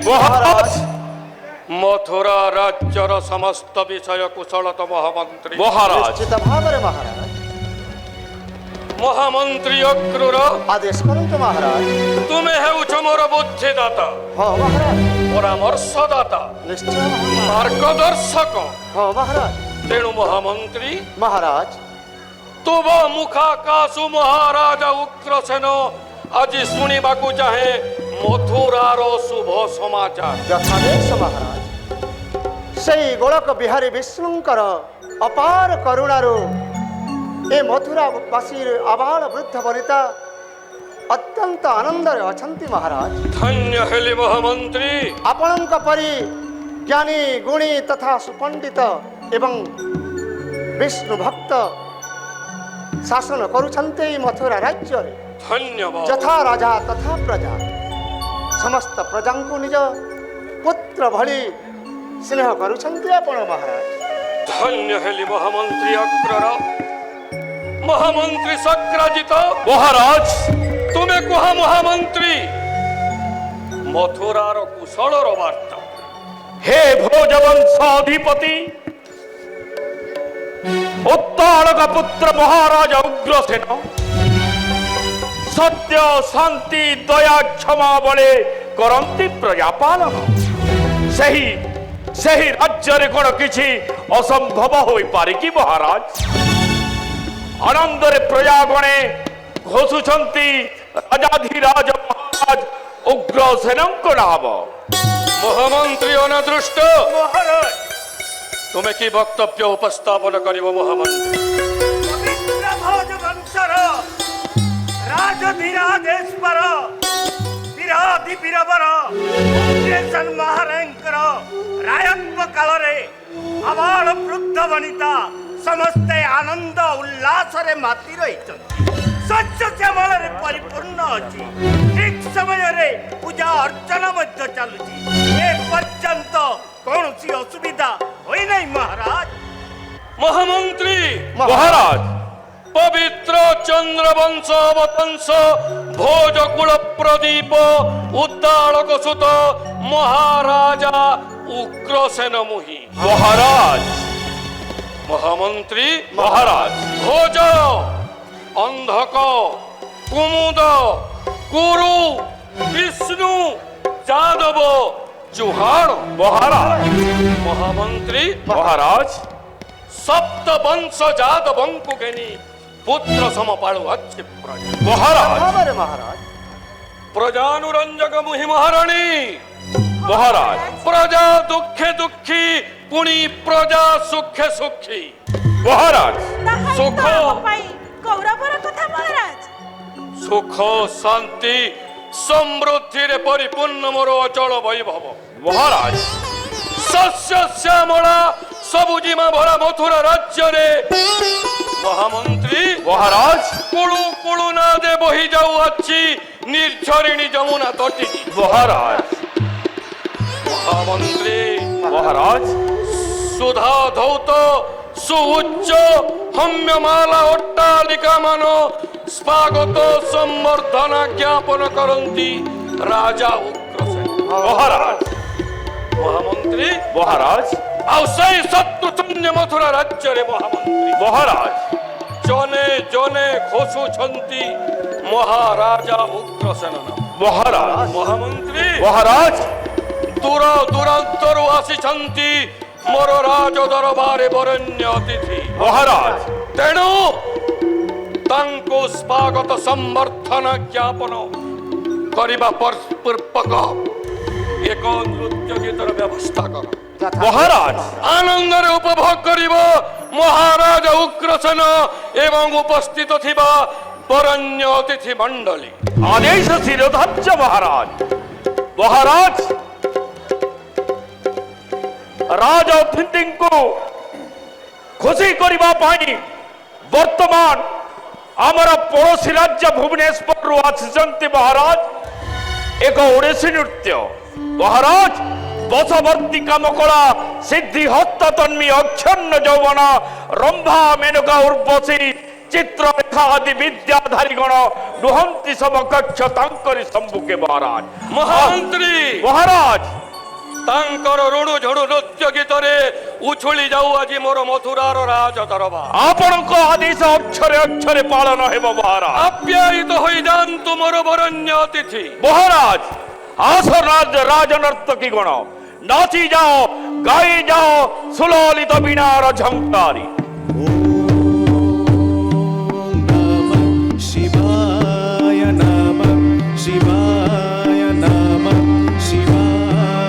মহারাজ মথুরা রাজ্যর সমস্ত বিষয় কুশলত মহামন্ত্রী। মহারাজ ନିଶ୍ଚିତ ଭାବରେ ମହାରାଜ ମହାମନ୍ତ୍ରୀ ଅକ୍ରୁର ଆଦେଶ କରନ୍ତୁ ମହାରାଜ। ତୁମେ ହେଉଛ ମୋର ବୁଦ୍ଧିଦାତା, ହଁ ମହାରାଜ ପରାମର୍ଶଦାତା, ନିଶ୍ଚୟ ମହାରାଜ। ମାର୍ଗଦର୍ଶକ। ହଁ ମହାରାଜ ତେଣୁ ମହାମନ୍ତ୍ରୀ ମହାରାଜ ତୁମ ମୁଖାକାଶୁ ମହାରାଜା ଉଗ୍ରସେନ ଆଜି ଶୁଣିବାକୁ ଚାହେଁ ମଥୁରାର ଶୁଭ ସମାଚାର। ଯଥାଦେଶ ମହାରାଜ। ସେଇ ଗୋଳକ ବିହାରୀ ବିଷ୍ଣୁଙ୍କର ଅପାର କରୁଣାରୁ ଏ ମଥୁରାବାସୀ ଆବାଳ ବୃଦ୍ଧ ବନିତା ଅତ୍ୟନ୍ତ ଆନନ୍ଦରେ ଅଛନ୍ତି ମହାରାଜ। ଧନ୍ୟ ହେଲି ମହାମନ୍ତ୍ରୀ। ଆପଣଙ୍କ ପରି ଜ୍ଞାନୀ ଗୁଣୀ ତଥା ସୁପଣ୍ଡିତ ଏବଂ ବିଷ୍ଣୁ ଭକ୍ତ ଶାସନ କରୁଛନ୍ତି ଏଇ ମଥୁରା ରାଜ୍ୟରେ। ଧନ୍ୟବାଦ। ଯଥା ରାଜା ତଥା ପ୍ରଜା ସମସ୍ତ ପ୍ରଜାଙ୍କୁ ନିଜ ପୁତ୍ର ଭଳି ସ୍ନେହ କରୁଛନ୍ତି ଆପଣ ମହାରାଜ। ଧନ୍ୟ ହେଲି ମହାମନ୍ତ୍ରୀ ଅକ୍ରର। ମହାମନ୍ତ୍ରୀ ସକ୍ରାଜିତ ମହାରାଜ ତୁମେ କୁହ ମହାମନ୍ତ୍ରୀ ମଥୁରାର କୁଶଳର ବାର୍ତ୍ତା। হে ভোজবংশ অধিপতি উত্তালক পুত্র মহারাজ উগ্রসেন সত্য শান্তি দয়া ক্ষমা বলে করন্তি প্রজা পালন। ସେହି ସେହି ରାଜ୍ୟରେ କ'ଣ କିଛି ଅସମ୍ଭବ ହୋଇପାରେ କି ମହାରାଜ? ଆନନ୍ଦରେ ପ୍ରଜାଗଣେ ଘୋଷୁଛନ୍ତି ରାଜାଧିରାଜ ମହାରାଜ ଉଗ୍ରସେନଙ୍କ ନାମ। ମହାମନ୍ତ୍ରୀ ଅନାଦୃଷ୍ଟ ମହାରାଜ ତୁମେ କି ବକ୍ତବ୍ୟ ଉପସ୍ଥାପନ କରିବ ମହାମନ୍ତ୍ରୀ? ପବିତ୍ର ଭୋଜ ବଂଶର ରାଜଧୀରାଜେଶ୍ୱର ବିରାଧି ବୀରବର ଉଗ୍ରସେନ ମହାରାଜଙ୍କର ରାୟତ୍ୱ କାଳରେ ଆବାଳ ବୃଦ୍ଧ ବନିତା ସମସ୍ତେ ଆନନ୍ଦ ଉଲ୍ଲାସରେ ମାତି ରହିଛନ୍ତି। ଶସ୍ୟ ଶ୍ୟାମଳରେ ପରିପୂର୍ଣ୍ଣ ଅଛି। ଠିକ୍ ସମୟରେ ପୂଜା ଅର୍ଚ୍ଚନା ମଧ୍ୟ ଚାଲୁଛି। ଏ ପର୍ଯ୍ୟନ୍ତ କୌଣସି ଅସୁବିଧା ହୋଇନାହିଁ ମହାରାଜ। ମହାମନ୍ତ୍ରୀ ମହାରାଜ ପବିତ୍ର ଚନ୍ଦ୍ରବଂଶ ଅବତଂଶ ଭୋଜକୁଳ ପ୍ରଦୀପ ଉଦ୍ଦାଳକ ସୁତ ମହାରାଜା ଉଗ୍ରସେନ ମୁହିଁ। ମହାରାଜ ମହାମନ୍ତ୍ରୀ ମହାରାଜ ଭୋଜ ଅନ୍ଧକ କୁମୁଦ କୁରୁ ବିଷ୍ଣୁ ଯାଦବ ଚୁହାଣ ମହାରାଜ ମହାମନ୍ତ୍ରୀ ମହାରାଜ ସପ୍ତ ବଂଶ ଯାଦବଙ୍କୁ ଘେନି ପୁତ୍ର ସମପାଳୁ ଅଛି ପ୍ରଜା। ମହାରାଜ ଭାବରେ ମହାରାଜ ପ୍ରଜାନୁରଞ୍ଜକ ମୁହିଁ ମହାରାଣୀ। ମହାରାଜ ପ୍ରଜା ଦୁଃଖେ ଦୁଃଖୀ ପୁଣି ପ୍ରଜା ସୁଖେ ସୁଖୀ। ମହାରାଜ ସୁଖ ଗୌରବର କଥା ମହାରାଜ। ସୁଖ ଶାନ୍ତି ସମୃଦ୍ଧିରେ ପରିପୂର୍ଣ୍ଣ ମୋର ଅଚଳ ବୈଭବ। ମହାରାଜ ଶସ୍ୟ ଶ୍ୟାମଳା ସବୁଜିମା ଭରା ମଥୁରା ରାଜ୍ୟରେ ମହାମନ୍ତ୍ରୀ ମହାରାଜ କୁଳୁ କୁଳୁ ନାଦେ ବହି ଯାଉଅଛି ନିର୍ଝରିଣୀ ଯମୁନା ତଟିନୀ। ମହାରାଜ ମହାମନ୍ତ୍ରୀ ମହାରାଜ ସୁଧା ଧୌତ ସୁଉଚ୍ଚ ହମ୍ୟମାଲା ଅଟ୍ଟାଳିକା ମାନ ସ୍ୱାଗତ ସମ୍ବର୍ଦ୍ଧନା ଜ୍ଞାପନ କରନ୍ତି ରାଜା ଉଗ୍ରସେନ। ମହାରାଜ ମହାମନ୍ତ୍ରୀ ମହାରାଜ ଆଉ ସେଇ ଶତ୍ରୁଶୂନ୍ୟ ମଥୁରା ରାଜ୍ୟରେ ମହାମନ୍ତ୍ରୀ ମହାରାଜ ଜନେ ଜନେ ଘୋଷୁଛନ୍ତି ମହାରାଜା ଉଗ୍ରସେନ। ମହାରାଜ ମହାମନ୍ତ୍ରୀ ମହାରାଜ ଦୂର ଦୂରାନ୍ତରୁ ଆସିଛନ୍ତି ମୋର ରାଜ ଦରବାରେ ବରେଣ୍ୟ ଅତିଥି। ମହାରାଜ ତେଣୁ ତାଙ୍କୁ ସ୍ୱାଗତ ସମ୍ବର୍ଦ୍ଧନା ଜ୍ଞାପନ କରିବା ପୂର୍ବକ ଏକ ନୃତ୍ୟ ଗୀତର ବ୍ୟବସ୍ଥା କର। ମହାରାଜ ଆନନ୍ଦରେ ଉପଭୋଗ କରିବ ମହାରାଜା ଉଗ୍ରସେନ ଏବଂ ଉପସ୍ଥିତ ଥିବା ବରେଣ୍ୟ ଅତିଥି ମଣ୍ଡଳୀ। ଆଦେଶ ଶିରୋଧାର୍ଯ୍ୟ ମହାରାଜ। ମହାରାଜ ରାଜ ଅତିଥିଙ୍କୁ ଖୁସି କରିବା ପାଇଁ ବର୍ତ୍ତମାନ ଆମର ପଡ଼ୋଶୀ ରାଜ୍ୟ ଭୁବନେଶ୍ୱରରୁ ଆସିଛନ୍ତି ମହାରାଜ ଏକ ଓଡ଼ିଶୀ ନୃତ୍ୟ। ମହାରାଜ ବଶବର୍ତ୍ତୀ କାମକଳା ସିଦ୍ଧି ହସ୍ତ ତନ୍ମୀ ଅକ୍ଷନ୍ନ ଯୌବନ ରମ୍ଭା ମେନକା ଉର୍ବଶୀ ଚିତ୍ରରେଖା ଆଦି ବିଦ୍ୟାଧାରୀ ଗଣ ରୁହନ୍ତି ସମକକ୍ଷ ତାଙ୍କରି ସମ୍ମୁଖେ ମହାରାଜ। ମହାମନ୍ତ୍ରୀ ମହାରାଜ ତାଙ୍କର ରୁଣୁ ଝୁଣୁ ନୃତ୍ୟ ଗୀତରେ ଉଛୁଳି ଯାଉ ଆଜି ମୋର ମଥୁରାର ରାଜ ଦରବାର। ଆପଣଙ୍କ ଆଦେଶ ଅକ୍ଷରେ ଅକ୍ଷରେ ପାଳନ ହେବ ମହାରାଜ। ଆପ୍ୟାୟିତ ହୋଇଯାଆନ୍ତୁ ମୋର ବରଣ୍ୟ ଅତିଥି। মহারাজ আস রাজনর্তকী গণ নাচি যাও গাই যাও সুললিত বীণার ঝঙ্কারি। শিবায় নমঃ শিবায় নমঃ শিবায়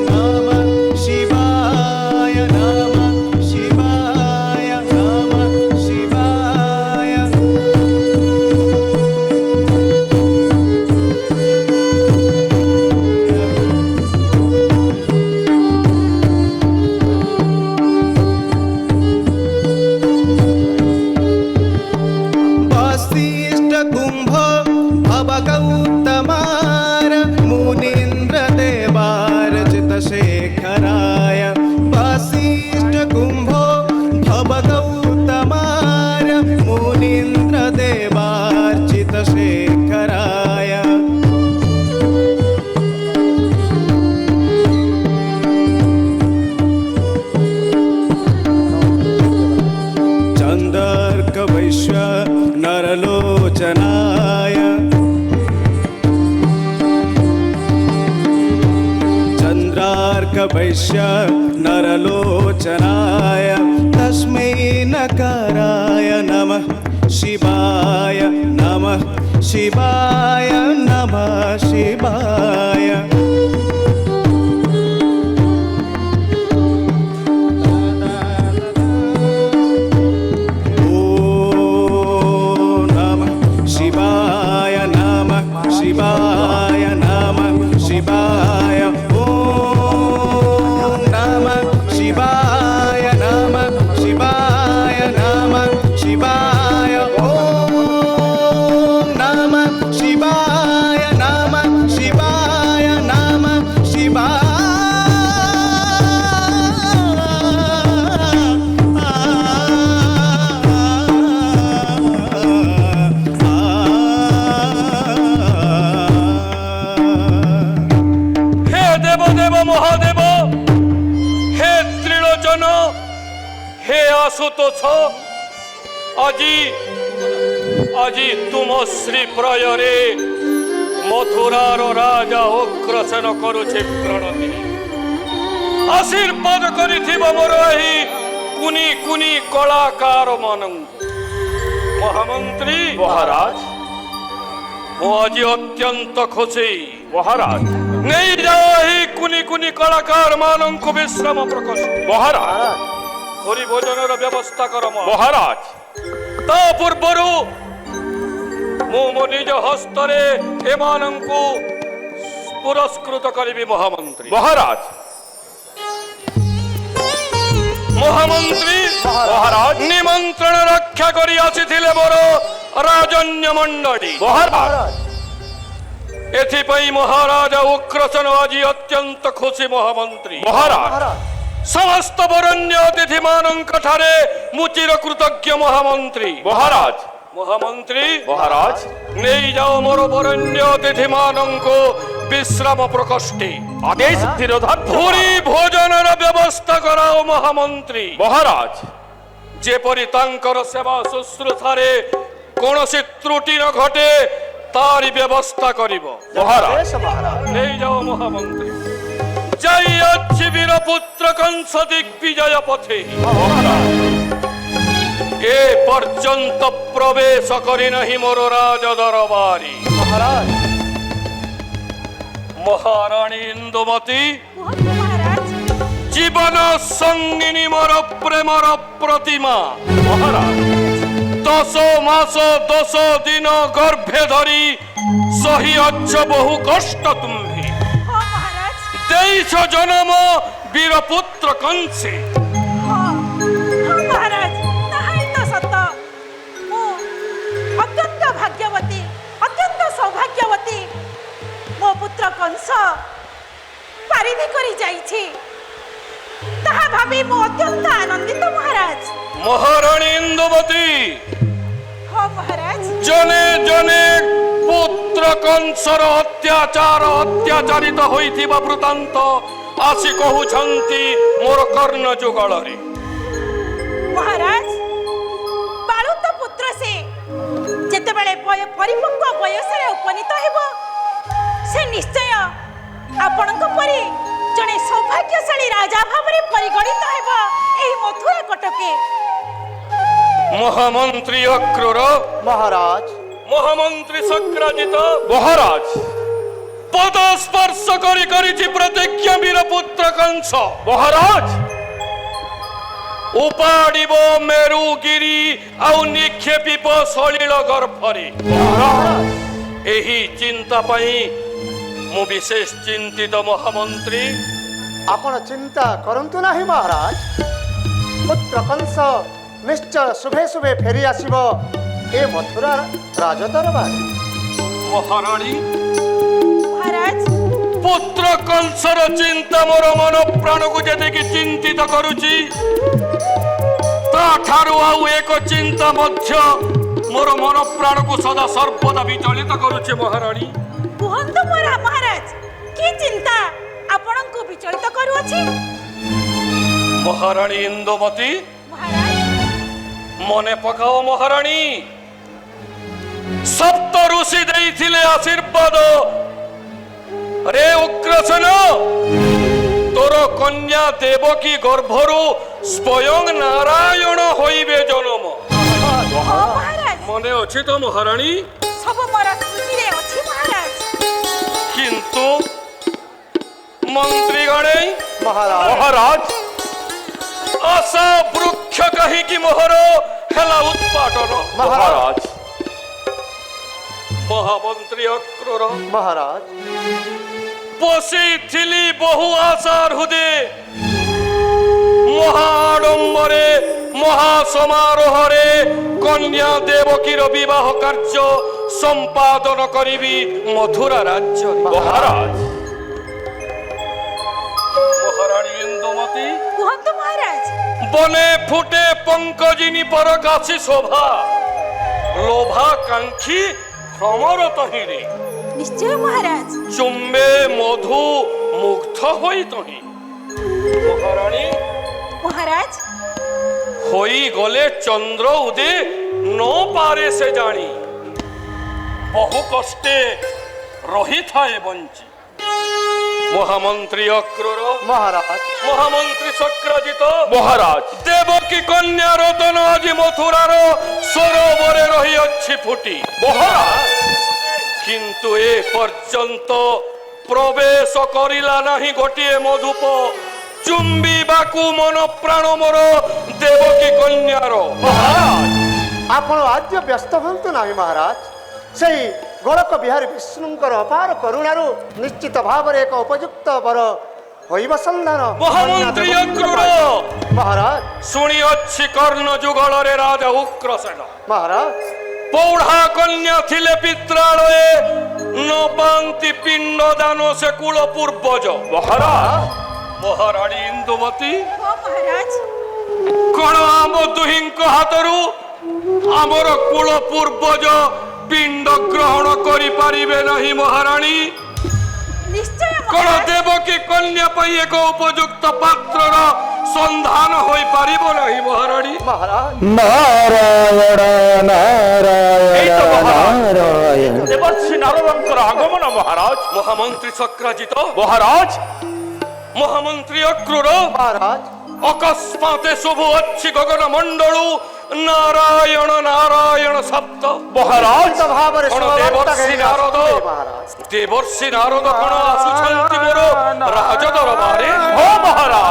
নমঃ শিবায় নমঃ শিবায় নমঃ শিবায় वसिष्ठ कुंभ भव गौतमार मुनीन्द्र देवार्चित शेखराय वसिष्ठ कुंभ भव गौतमार मुनीन्द्र देवार्चित शेखराय चंदर्क वैश्य नरलोचनाय चंद्रार्क वैश्य नरलोचनाय तस्मै नकाराय नमः शिवाय नमः शिवाय नमः शिवाय शिवाय नमः शिवाय नमः शिवाय ॐ नमः शिवाय नमः शिवाय नमः शिवाय ॐ नमः शिवाय नमः शिवाय नमः হে দেবদেব মহাদেব, হে ত্রিলোচন, হে আশুতোষ, আজি আজি তুম শ্রী প্রয়রে মথুরার রাজা অগ্রসেন করুছে প্রণতি। আশীর্বাদ করিথিব মোর এই কুনি কুনি কলাকার মানঙ্কু। মহামন্ত্রী মহারাজ মু আজি অত্যন্ত খুশি। মহারাজ নেই যাও এই কুনি কুনি কলাকার মানঙ্কু বিশ্রাম প্রকোষ্ঠ। মহারাজ হরি ভোজনের ব্যবস্থা কর। মহারাজ তা পূର୍ବରୁ ମୁଁ ମୋ ନିଜ ହସ୍ତରେ ଏମାନଙ୍କୁ ପୁରସ୍କୃତ କରିବି। ମହାମନ୍ତ୍ରୀ মহারাজ ମହାମନ୍ତ୍ରୀ মহারাজ ନିମନ୍ତ୍ରଣ ରକ୍ଷା କରି ଆସିଥିଲେ ମୋର ରାଜନ୍ୟ ମଣ୍ଡଳୀ। মহারাজ ଏଥିପାଇଁ ମହାରାଜା ଉଗ୍ରସେନ ଆଜି ଅତ୍ୟନ୍ତ ଖୁସି। ମହାମନ୍ତ୍ରୀ মহারাজ ସମସ୍ତ ବରଣ୍ୟ ଅତିଥି ମାନଙ୍କ ଠାରେ ମୁଁ ଚିର କୃତଜ୍ଞ। ମହାମନ୍ତ୍ରୀ মহারাজ ମହାମନ୍ତ୍ରୀ মহারাজ ନେଇଯାଅ ମୋର ବରଣ୍ୟ ଅତିଥି ମାନଙ୍କୁ ବିଶ୍ରାମ ପ୍ରକୋଷ୍ଠେ। আদেশ স্থিরধার্য। ପୁରୀ ଭୋଜନର ବ୍ୟବସ୍ଥା କରାଅ। ମହାମନ୍ତ୍ରୀ মহারাজ ଯେପରି ତାଙ୍କର ସେବା ଶୁଶ୍ରୂଷାରେ କୌଣସି ତ୍ରୁଟି ନ ଘଟେ ତାରି ବ୍ୟବସ୍ଥା କରିବ। মহারাজ বেশ মহারাজ ନେଇଯାଅ ମହାମନ୍ତ୍ରୀ। ଯାଇଅଛି ବୀର ପୁତ୍ର କଂସ ଦିଗ୍ବିଜୟ ପଥେ, ଏ ପର୍ଯ୍ୟନ୍ତ ପ୍ରବେଶ କରିନାହିଁ ମୋର ରାଜ ଦରବାରୀ। মহারাজ ମହାରାଣୀ ଇନ୍ଦୁମତୀ କୁହନ୍ତୁ ମହାରାଜ। জীবন সঙ্গিনী মোর প্রেমর প্রতিমা। মহারাজ 10 মাস 10 দিন গর্ভে ধরি সহিয়াচ্ছ বহু কষ্ট তুমি। ହଁ ମହାରାଜ। ଦେଇଛ ଜନମ ବୀରପୁତ୍ର କଂସେ। ହଁ ମହାରାଜ, ତାହା ହିଁ ତ ସତ। ମୁଁ ଅତ୍ୟନ୍ତ ଭାଗ୍ୟବତୀ, ଅତ୍ୟନ୍ତ পুତ୍ର কংস পারিধি করে যাইছে তাহা ভাবি মু অত্যন্ত আনন্দিত মহারাজ। মহারানী ইন্দুমতী, হ্যাঁ মহারাজ। জনে জনে পুত্র কংসর অত্যাচারিত হইଥିବା বৃত্তান্ত আসি কহুছন্তি মোর কর্ণ যুগଳରେ। মহারাজ বালুত পুত্র সে যেତେବେଳେ পরিপক্ক বয়সରେ উপনীত ହେବ সে নিশ্চয় ଆପଣଙ୍କ ପରି ଜଣେ ସୌଭାଗ୍ୟଶାଳୀ ରାଜା ଭାବରେ ପରିଗଣିତ ହେବ ଏହି ମଥୁରା କଟକେ। মহামন্ত্রী অক্রূর, মহারাজ মহামন্ত্রী সক্রাজিত মহারাজ পদ স্পর্শ করিছি প্রতিজ্ঞা বীর পুত্র কংস মহারাজ উপাড়িব মেরুগিরি আউ নিক্ষেপিব সলিল গর্ভরে। ଏହି ଚିନ୍ତା ପାଇଁ ମୁଁ ବିଶେଷ ଚିନ୍ତିତ ମହାମନ୍ତ୍ରୀ। ଆପଣ ଚିନ୍ତା କରନ୍ତୁ ନାହିଁ ମହାରାଜ। ପୁତ୍ର କଂସ ନିଶ୍ଚୟ ଶୁଭେ ଶୁଭେ ଫେରି ଆସିବ ଏ ମଥୁରା ରାଜଦରବାର। ମହାରାଣୀ, ମହାରାଜ ପୁତ୍ର କଂସର ଚିନ୍ତା ମୋର ମନ ପ୍ରାଣକୁ ଯେତିକି ଚିନ୍ତିତ କରୁଛି ତାଠାରୁ ଆଉ ଏକ ଚିନ୍ତା ମଧ୍ୟ ମୋର ମନ ପ୍ରାଣକୁ ସଦା ସର୍ବଦା ବିଚଳିତ କରୁଛି ମହାରାଣୀ। କୁହନ୍ତୁ ମହାରାଜ କି ଚିନ୍ତା ଆପଣଙ୍କୁ ବିଚଳିତ କରୁଅଛି? ମହାରାଣୀ ଇନ୍ଦୁମତୀ, ମହାରାଜ ମନେ ପକାଅ ମହାରାଣୀ, ସପ୍ତ ଋଷି ଦେଇଥିଲେ ଆଶୀର୍ବାଦ। ରେ ଉଗ୍ରସେନ, ତୋର କନ୍ୟା ଦେବକୀ ଗର୍ଭରୁ ସ୍ୱୟଂ ନାରାୟଣ ହୋଇବେ ଜନମ। ମହାରାଜ ମନେ ଅଛି ତ ମହାରାଣୀ? ସବୁ ମୋର ସ୍ମୃତିରେ ଅଛି ମହାରାଜ। କିନ୍ତୁ ମନ୍ତ୍ରୀଗଣେ ମହାରାଜ ମହାରାଜ ଆଶା ବୃକ୍ଷ କାହିଁକି ମୋହର ହେଲା ଉତ୍ପାଟନ। ମହାରାଜ ମହାମନ୍ତ୍ରୀ ଅକ୍ରୂର, ମହାରାଜ ବସିଥିଲି ବହୁ ଆଶା ହୃଦେ ମହାଡମ୍ବରେ ମହାସମାରୋହରେ କନ୍ୟା ଦେବକୀର ବିବାହ କାର୍ଯ୍ୟ ସମ୍ପାଦନ କରିବି ମଥୁରା ରାଜ୍ୟରେ। ମହାରାଜ ମହାରାଣୀ ଇନ୍ଦୁମତୀ, କୁହନ୍ତୁ ମହାରାଜ বনে ফুটে পঙ্কজিনী পরকাশী শোভা লোভা কাঙ্ক্ষী ভ্রমরত হিরে নিশ্চয় মহারাজ। চুম্বে মধু মুগ্ধ হই তহি। মহারানী, মহারাজ হই গলে চন্দ্র উদে ন পারে সে জানি বহু কষ্টে রহিথায় বঞ্চি। মহামন্ত্রী অক্রূর, মহারাজ মহামন্ত্রী সক্রাজিত, মহারাজ দেবকী কন্যা রতন আজি মথুরার সরোবরে রহিଅଛି ফুটি। মহারাজ কিন্তু এ পর্যন্ত প্রবেশ করিলা নাহি গোটিয়ে মধুপ চুম্বিবাকু মন প্রাণ মোর দেবকী কন্যার। মহারাজ ଆପଣ ଆଦ୍ୟ ବ୍ୟସ୍ତ ହୁଅନ୍ତୁ ନାହିଁ ମହାରାଜ। ସେଇ ଗୋଳକ ବିହାରୀ ବିଷ୍ଣୁଙ୍କର ଅପାର କରୁଣାରୁ ନିଶ୍ଚିତ ଭାବରେ ଏକ ଉପଯୁକ୍ତ ବର ହୋଇବ ସନ୍ଧାନ। মহামন্ত্রী অক্রূর, ମହାରାଜ শুনিଅছি কর্ণ যুগଳରେ রাজা উগ্রসেন ମହାରାଜ পৌঢ়া কন্যা থিলে পিত্রালয়ে ন পান্তি পিণ্ড দান সে কুল পূর্বজ। মহারাজ মহারাণী ইন্দুমতী, মহারাজ কোন আম দুহিঙ্ক হাতরু আমার কুল পূর্বজ পিণ্ড গ্রহণ করি পারিবে নাহি মহারাণী। নিশ্চয় কোন মহারাজ। দেবকী কন্যা পাই এক উপযুক্ত পাত্রর সন্ধান হই পারিব নাহি মহারাণী। মহারাজ নারায়ণ এই তো মহারাজ নারায়ণ দেবর্ষি নারদঙ্কর আগমন। মহারাজ মহামন্ত্রী সক্রাজিত, মহারাজ মহামন্ত্রী অক্রূর, মহারাজ অকস্মাতে শুভ অচ্ছি গগন মণ্ডলু নারায়ণ নারায়ণ শব্দ। মহারাজ ଭାବରେ কোন ଶୋଭାବାର୍ତ୍ତା দেবর্ষি ଘେନି নারদ, ଆସୁଥିଲେ ମହାରାଜ। দেবর্ষি নারদ কোন আসুଛନ୍ତି মোর রাজ দরবারে। ও মহারাজ